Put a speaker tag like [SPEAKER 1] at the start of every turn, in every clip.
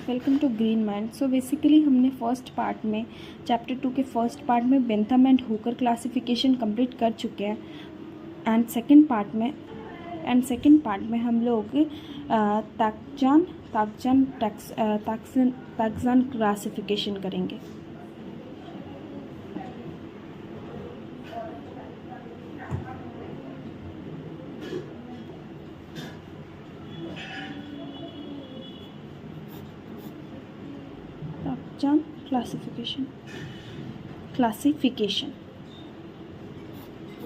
[SPEAKER 1] Welcome to green mind. So basically हमने first part में chapter 2 के फर्स्ट पार्ट में Bentham and Hooker classification complete कर चुके हैं एंड सेकंड पार्ट में हम लोग ताकजान क्लासिफिकेशन करेंगे। ताकजान क्लासिफिकेशन।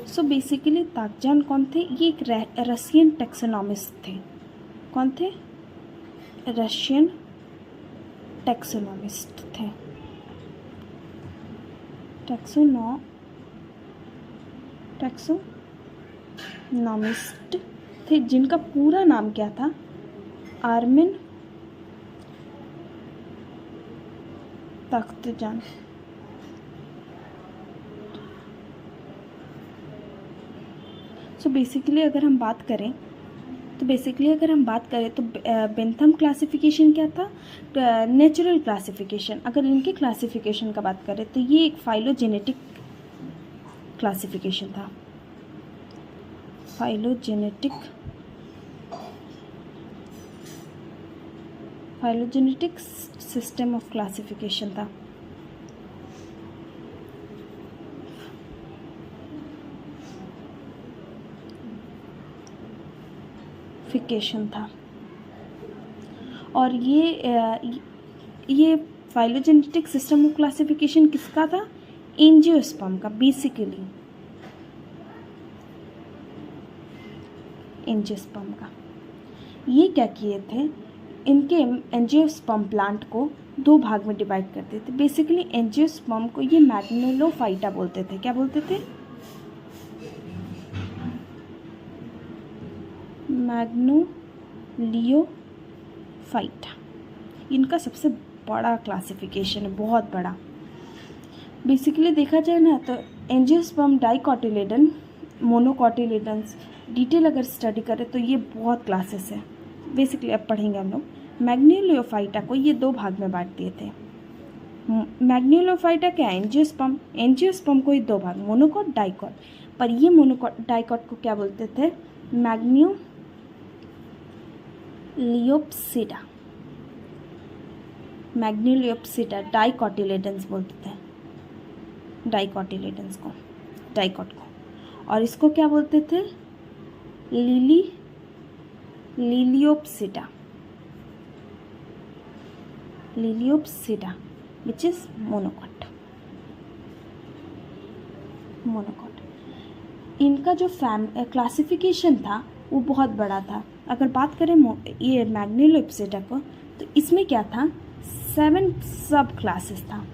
[SPEAKER 1] सो बेसिकली ताकजान कौन थे? ये एक रशियन टैक्सोनॉमिस्ट थे। कौन थे? रशियन टैक्सोनॉमिस्ट थे। टैक्सोनॉमिस्ट थे जिनका पूरा नाम क्या था? आर्मिन ताकजान। सो बेसिकली अगर हम बात करें तो बेंथम क्लासिफिकेशन क्या था? Natural classification. अगर इनके क्लासिफिकेशन का बात करें तो ये एक फाइलोजेनेटिक क्लासिफिकेशन था। फाइलोजेनेटिक सिस्टम ऑफ क्लासिफिकेशन था। और ये फाइलोजेनेटिक सिस्टम ऑफ क्लासिफिकेशन किसका था? एंजियोस्पर्म का। बेसिकली एंजियोस्पर्म का। ये क्या किए थे? इनके एंजियोस्पर्म प्लांट को दो भाग में डिवाइड करते थे। बेसिकली एंजियोस्पर्म को ये मैग्नोलोफाइटा बोलते थे। क्या बोलते थे? मैग्नोलियोफाइटा। इनका सबसे बड़ा क्लासिफिकेशन है, बहुत बड़ा। बेसिकली देखा जाए ना तो एंजियोस्पर्म, डाइकोटिलेडन, मोनोकोटिलेडन्स, डिटेल अगर स्टडी करें तो ये बहुत क्लासेस है। बेसिकली अब पढ़ेंगे हम लोग। मैग्नोलियोफाइटा को ये दो भाग में बांट दिए थे। मैग्नोलियोफाइटा क्या? एंजियोस्पर्म को ये दो भाग, मोनोकोट, डाइकोट। पर ये मोनोकोट डाइकोट को क्या बोलते थे? मैग्नोलियोप्सिडा डाइकोटिलेडन्स बोलते थे। डाइकोट को। और इसको क्या बोलते थे? लिलियोप्सिडा विच इज मोनोकोट। इनका जो क्लासिफिकेशन था वो बहुत बड़ा था। अगर बात करें ये मैग्नोलियोप्सिडा को तो इसमें क्या था? 7 सब क्लासेस था।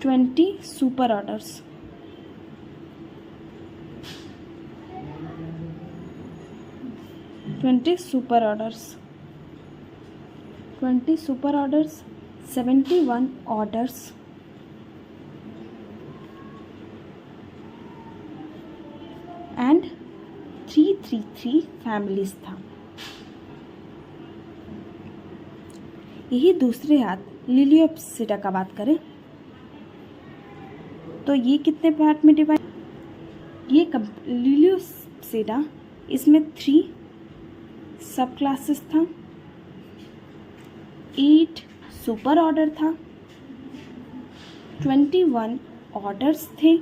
[SPEAKER 1] 20 super orders. Twenty super orders, 71 orders and 333 families था। यही दूसरे हाथ लिलियोप्सिडा का बात करें तो ये कितने पार्ट में डिवाइड? ये लिलियोप्सिडा, इसमें 3 सब क्लासेस था, 8 सुपर ऑर्डर था, 21 ऑर्डर्स थे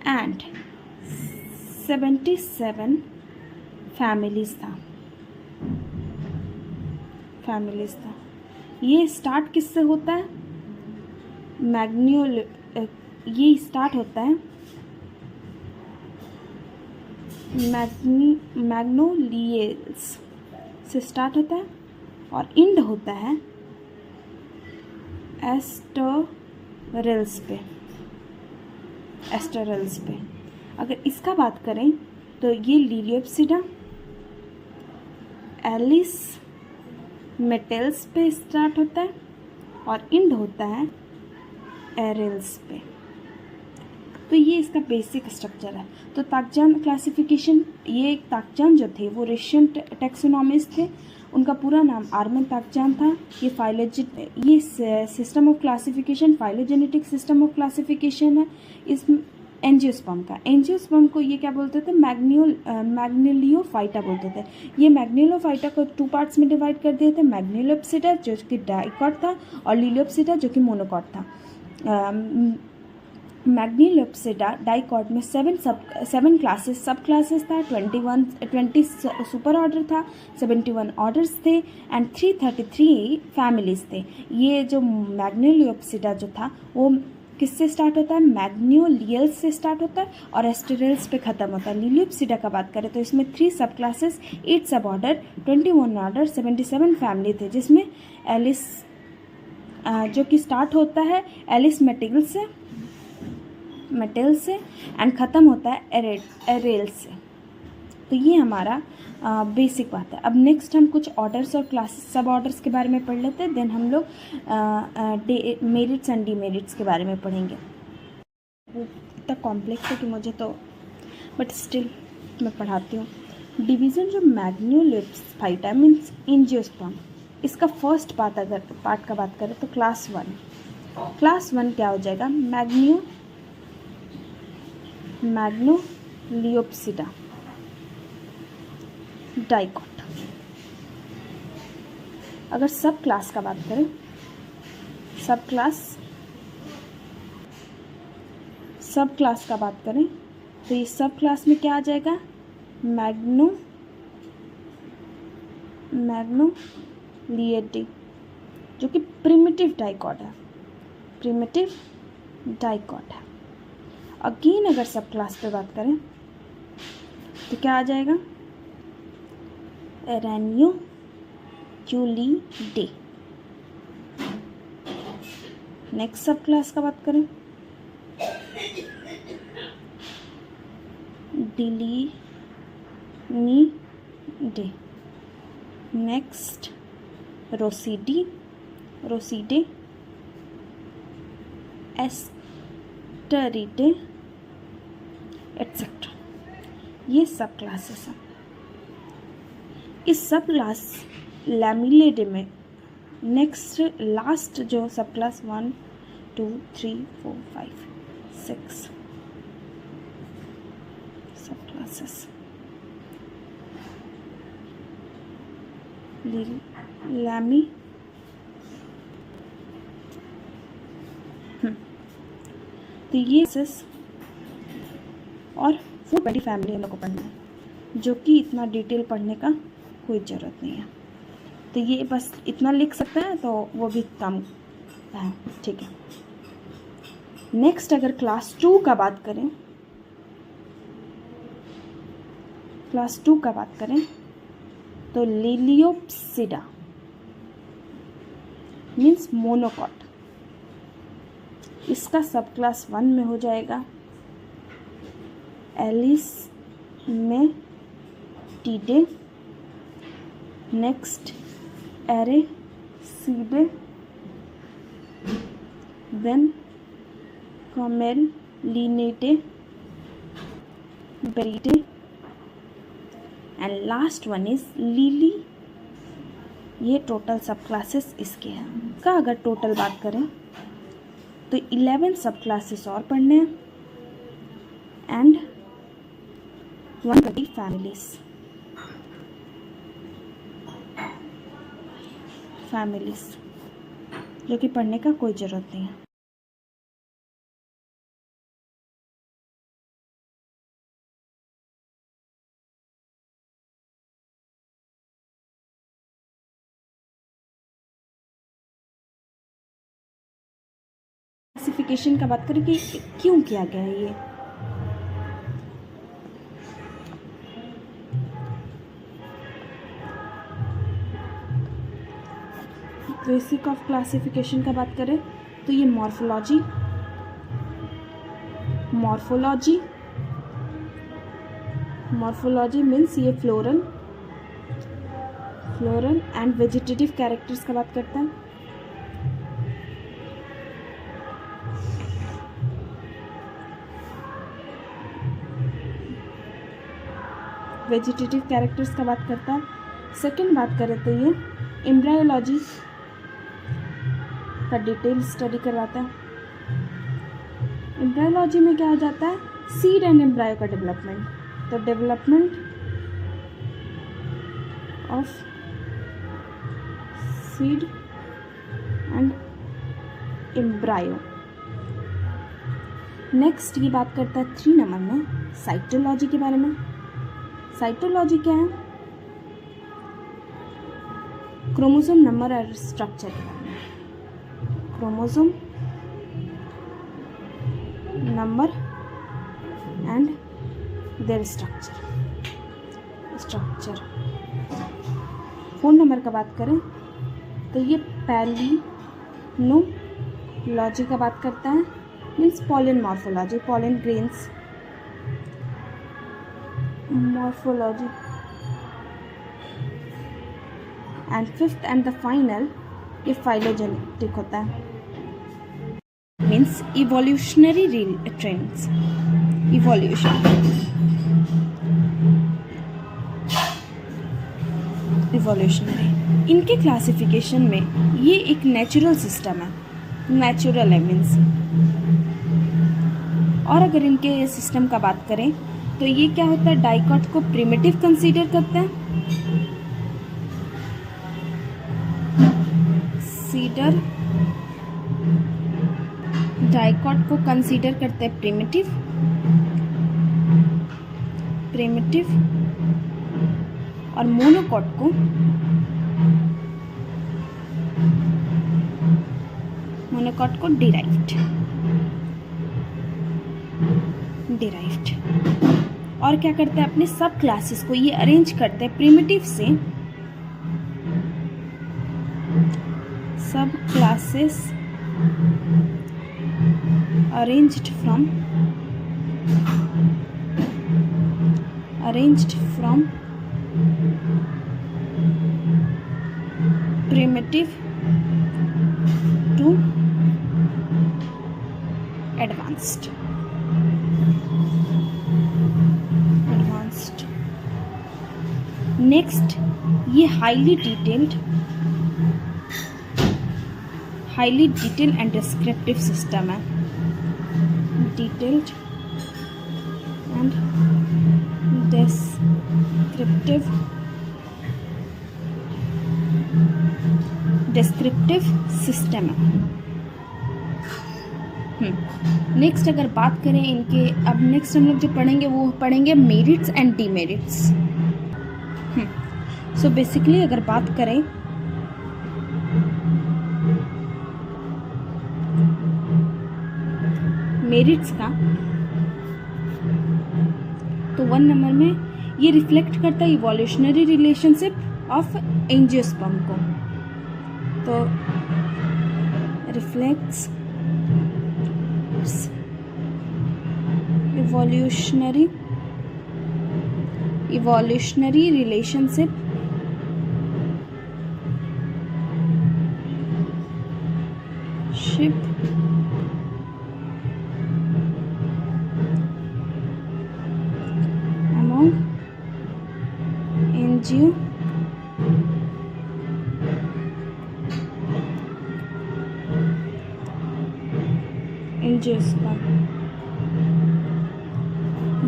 [SPEAKER 1] एंड 77 फैमिलीज था। ये स्टार्ट किससे होता है? ये स्टार्ट होता है मैग्नोलियल्स से स्टार्ट होता है और एंड होता है एस्टरल्स पे। अगर इसका बात करें तो ये लिलियोप्सिडा एलिस मेटल्स पे स्टार्ट होता है और एंड होता है एरेल्स पे। तो ये इसका बेसिक स्ट्रक्चर है। तो ताकजान क्लासिफिकेशन, ये ताकजान जो थे वो रशियन टैक्सोनॉमिस्ट थे, उनका पूरा नाम आर्मन ताकजान था। ये system of classification phylogenetic system of classification है। इस एंजियोस्पर्म का, एंजियोस्पर्म को ये क्या बोलते थे, मैग्नेलियोफाइटा बोलते थे। ये मैग्नेलियोफाइटा को 2 पार्ट्स में डिवाइड कर दिए थे, मैग्नेलियोप्सिटा जो कि डाइकॉट था और लिलियोप्सिटा जो कि मोनोकॉट था। मैग्नेलियोप्सिटा डाइकॉट में 7 क्लासेस सब क्लासेस था, 20 सुपर ऑर्डर था, 71 ऑर्डर्स थे एंड 333 फैमिलीज थे। ये जो मैग्नेलियोप्सिटा जो था वो किससे स्टार्ट होता है, मैग्नोलियल्स से स्टार्ट होता है और एस्टेरल्स पे ख़त्म होता है। लिलियोप्सिटा का बात करें तो इसमें 3 सब क्लासेस, 8 सब ऑर्डर, 21 ऑर्डर, 77 फैमिली थे, जिसमें एलिस जो कि स्टार्ट होता है एलिस मेटिल से एंड ख़त्म होता है एरेल से। तो ये हमारा बेसिक बात है। अब नेक्स्ट हम कुछ ऑर्डर्स और क्लासेस सब ऑर्डर्स के बारे में पढ़ लेते हैं, देन हम लोग मेरिट्स एंड डीमेरिट्स के बारे में पढ़ेंगे। वो इतना कॉम्प्लेक्स है कि मुझे तो, बट स्टिल मैं पढ़ाती हूँ। डिवीज़न जो मैग्नेलियोफाइटा मीन्स एंजियोस्पर्म, इसका फर्स्ट पार्ट का बात करें तो क्लास 1 क्या हो जाएगा, मैग्नोलियोप्सिटा डाइकॉट। अगर सब क्लास का बात करें, सब क्लास का बात करें तो ये सब क्लास में क्या आ जाएगा, मैग्नोलिएटी जो कि प्रिमिटिव डाइकॉट है। अगेन अगर सब क्लास पे बात करें तो क्या आ जाएगा, एरेनियोक्यूलिडे। नेक्स्ट सब क्लास का बात करें, डिलिनिडे। Next रोसीडे, एस्टरिडे etcetera. ये सब क्लासेस हैं। इस सब क्लास लैमिलिडे में नेक्स्ट लास्ट जो सब क्लास 1 2 3 4 5 6 सब क्लासेस लैमी तो ये और 420 फैमिली हम लोग को पढ़ना है, जो कि इतना डिटेल पढ़ने का कोई ज़रूरत नहीं है। तो ये बस इतना लिख सकते हैं तो वो भी काम है, ठीक है। नेक्स्ट अगर क्लास 2 का बात करें तो लिलियोप्सिडा मीन्स मोनोकॉट। इसका सब क्लास 1 में हो जाएगा Alismatidae. Next Arecidae, then Commelinidae, Zingiberidae and last one is lily. ये टोटल सब क्लासेस इसके हैं। का अगर टोटल बात करें तो 11 सब क्लासेस और पढ़ने हैं एंड 130 फैमिलीज जो कि पढ़ने का कोई ज़रूरत नहीं है। क्लासिफिकेशन का बात करें कि क्यों किया गया है ये। बेसिक ऑफ क्लासिफिकेशन का बात करें तो ये मॉर्फोलॉजी मीन्स ये फ्लोरल एंड वेजिटेटिव कैरेक्टर्स का बात करता है। वेजिटेटिव कैरेक्टर्स का बात करता है। सेकंड बात करें तो ये एम्ब्रायोलॉजी का डिटेल स्टडी करवाता है। एम्ब्रायोलॉजी में क्या हो जाता है, सीड एंड एम्ब्रायो का डेवलपमेंट। तो development of seed and embryo. Next ये बात करता है 3 नंबर में साइटोलॉजी के बारे में। साइटोलॉजी क्या है, क्रोमोसोम नंबर और स्ट्रक्चर के बारे में। Chromosome number and there structure. 4 number का बात करें तो ये पैलिनोलॉजी का बात करता है, means pollen morphology, pollen grains morphology. And 5th and the final ये फाइलोजेनेटिक होता है, मीन्स इवोल्यूशनरी ट्रेंड्स, इवोल्यूशनरी। इनके क्लासिफिकेशन में ये एक नेचुरल सिस्टम है, नेचुरल है मीन्स। और अगर इनके सिस्टम का बात करें तो ये क्या होता है, डाइकॉट को प्रिमिटिव कंसीडर करते हैं, डाइकॉट को कंसीडर करते हैं प्रिमिटिव और मोनोकॉट को डिराइव्ड। और क्या करते हैं, अपने सब क्लासेस को ये अरेंज करते हैं प्रिमिटिव से, subclasses arranged from primitive to advanced। Next ये highly detailed and descriptive system है, डिटेल्ड एंड डिस्क्रिप्टिव सिस्टम है। नेक्स्ट अगर बात करें इनके, अब नेक्स्ट हम लोग जो पढ़ेंगे वो पढ़ेंगे merits and demerits. So basically अगर बात करें मेरिट्स का, तो 1 नंबर में ये रिफ्लेक्ट करता है इवोल्यूशनरी रिलेशनशिप ऑफ एंजियोस्पर्म को। तो reflects evolutionary relationship among angiosperm.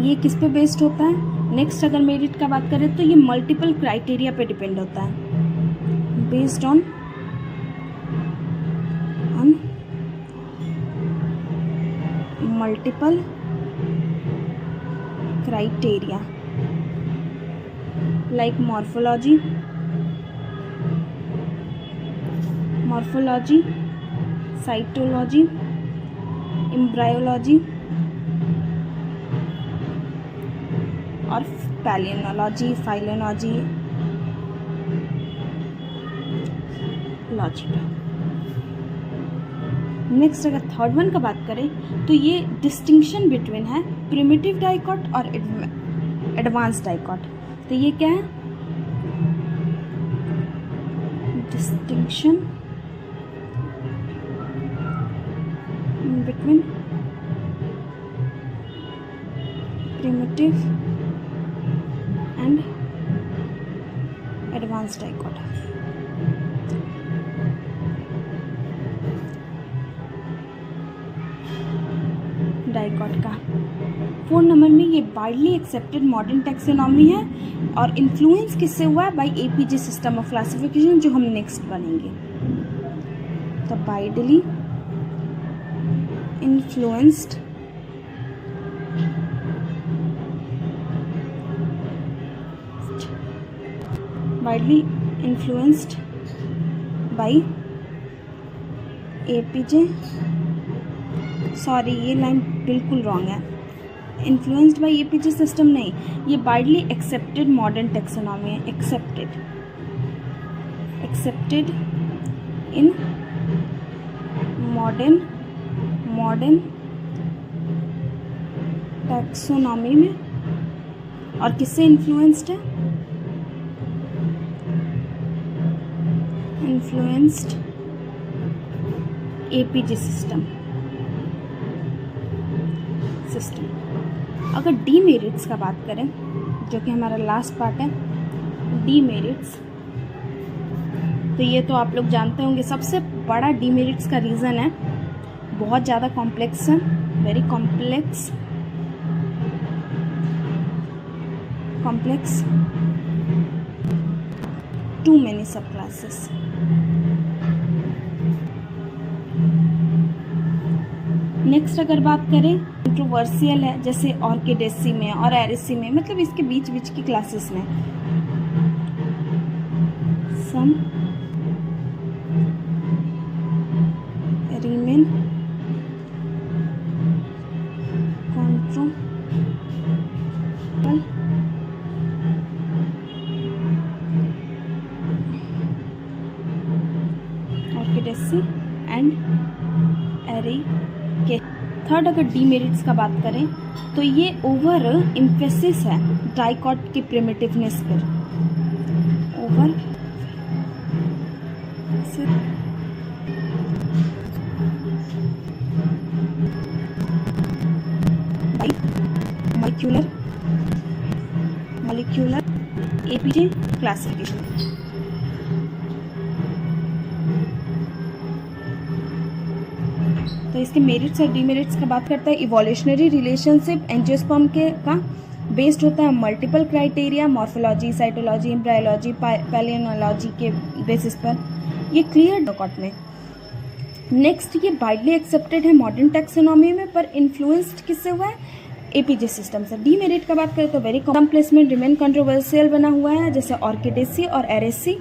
[SPEAKER 1] ये किस पे बेस्ड होता है? नेक्स्ट अगर मेरिट का बात करें तो ये मल्टीपल क्राइटेरिया पे डिपेंड होता है, based on multiple criteria like morphology, cytology, embryology और पैलियोलॉजी, फाइलोलॉजी, लॉजिक। नेक्स्ट अगर थर्ड वन का बात करें तो ये डिस्टिंक्शन बिटवीन है प्रिमिटिव डाइकॉट और एडवांस डाइकॉट। तो ये क्या है? Distinction between primitive and advance dicot. Dicot का 4 नंबर में ये वाइडली एक्सेप्टेड मॉडर्न टैक्सोनॉमी है और इन्फ्लुएंस किससे हुआ है? By APG system of classification, जो हम नेक्स्ट पढ़ेंगे। तो widely influenced by APG, sorry ये लाइन बिल्कुल रॉन्ग है, इन्फ्लुएंस्ड बाय एपीजे सिस्टम नहीं, ये वाइडली एक्सेप्टेड मॉडर्न टैक्सोनॉमी है। एक्सेप्टेड इन मॉडर्न टैक्सोनॉमी में, और किससे इन्फ्लुएंस्ड है? Influenced APG system. अगर डीमेरिट्स का बात करें, जो कि हमारा लास्ट पार्ट है, डीमेरिट्स, तो ये तो आप लोग जानते होंगे। सबसे बड़ा डीमेरिट्स का रीज़न है बहुत ज़्यादा कॉम्प्लेक्स है, वेरी कॉम्प्लेक्स, टू मेनी सब क्लासेस। नेक्स्ट अगर बात करें, कंट्रोवर्शियल है, जैसे ऑर्किडेसी में और एरिसी में, मतलब इसके बीच की क्लासेस में। सम रीमेन ऑर्किडेसी एंड एरी के। थर्ड अगर डीमेरिट्स का बात करें तो ये ओवर एम्फेसिस है डाइकॉट की प्रिमिटिवनेस पर। Over molecular APJ classification. तो इसके मेरिट्स और डीमेरिट्स का बात करता है। इवोल्यूशनरी रिलेशनशिप एंजियोस्पर्म के का बेस्ड होता है multiple criteria, morphology, cytology, embryology, palynology के बेसिस पर। ये क्लियर डाइकॉट में। नेक्स्ट ये वाइडली एक्सेप्टेड है मॉडर्न टैक्सोनॉमी में, पर इन्फ्लुएंस्ड किससे हुआ है? एपीजे सिस्टम से। डीमेरिट का बात करें तो very common placement remain controversial बना हुआ है, जैसे ऑर्किडेसी और एरेसी।